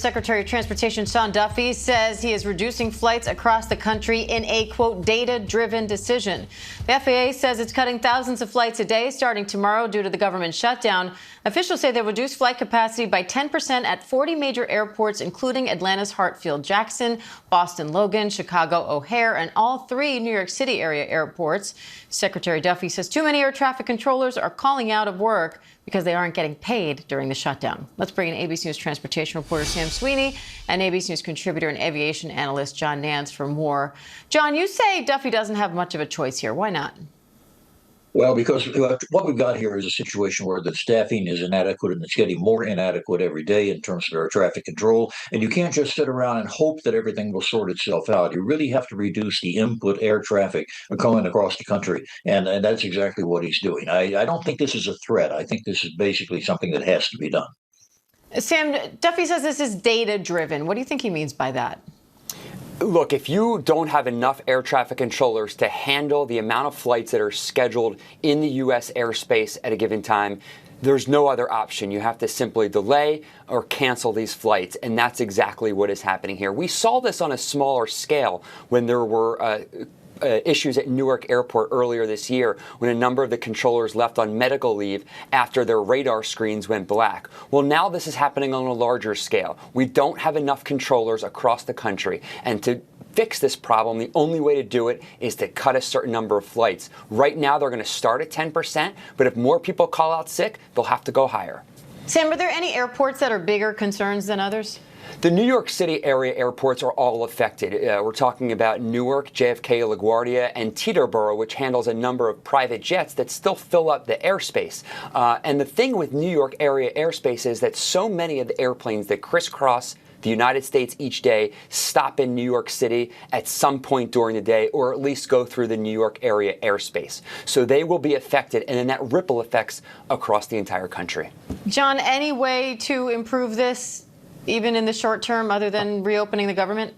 Secretary of Transportation Sean Duffy says he is reducing flights across the country in a, quote, data-driven decision. The FAA says it's cutting thousands of flights a day starting tomorrow due to the government shutdown. Officials say they'll reduce flight capacity by 10% at 40 major airports, including Atlanta's Hartsfield-Jackson, Boston Logan, Chicago O'Hare, and all 3 New York City area airports. Secretary Duffy says too many air traffic controllers are calling out of work because they aren't getting paid during the shutdown. Let's bring in ABC News transportation reporter Sam Sweeney and ABC News contributor and aviation analyst John Nance for more. John, you say Duffy doesn't have much of a choice here. Why not? Well, because what we've got here is a situation where the staffing is inadequate, and it's getting more inadequate every day in terms of air traffic control. And you can't just sit around and hope that everything will sort itself out. You really have to reduce the input air traffic going across the country. And that's exactly what he's doing. I don't think this is a threat. I think this is basically something that has to be done. Sam, Duffy says this is data-driven. What do you think he means by that? Look, if you don't have enough air traffic controllers to handle the amount of flights that are scheduled in the U.S. airspace at a given time, there's no other option. You have to simply delay or cancel these flights, and that's exactly what is happening here. We saw this on a smaller scale when there were issues at Newark Airport earlier this year when a number of the controllers left on medical leave after their radar screens went black. Well, now this is happening on a larger scale. We don't have enough controllers across the country, and to fix this problem, the only way to do it is to cut a certain number of flights. Right now, they're going to start at 10%, but if more people call out sick, they'll have to go higher. Sam, are there any airports that are bigger concerns than others? The New York City area airports are all affected. We're talking about Newark, JFK, LaGuardia, and Teterboro, which handles a number of private jets that still fill up the airspace. And the thing with New York area airspace is that so many of the airplanes that crisscross the United States each day stop in New York City at some point during the day, or at least go through the New York area airspace. So they will be affected, and then that ripple effects across the entire country. John, any way to improve this, even in the short term, other than reopening the government?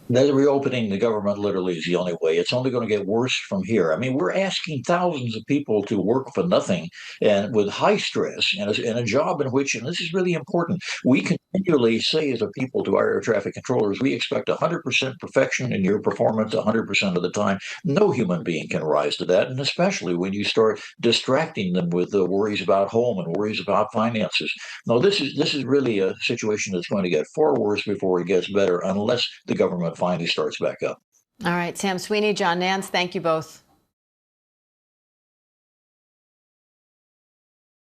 Reopening the government literally is the only way. It's only going to get worse from here. I mean, we're asking thousands of people to work for nothing and with high stress and a job in which, and this is really important, we continually say as a people to our air traffic controllers, we expect 100% perfection in your performance 100% of the time. No human being can rise to that, and especially when you start distracting them with the worries about home and worries about finances. No, this is really a situation that's going to get far worse before it gets better, unless the government finally starts back up. All right, Sam Sweeney, John Nance, thank you both.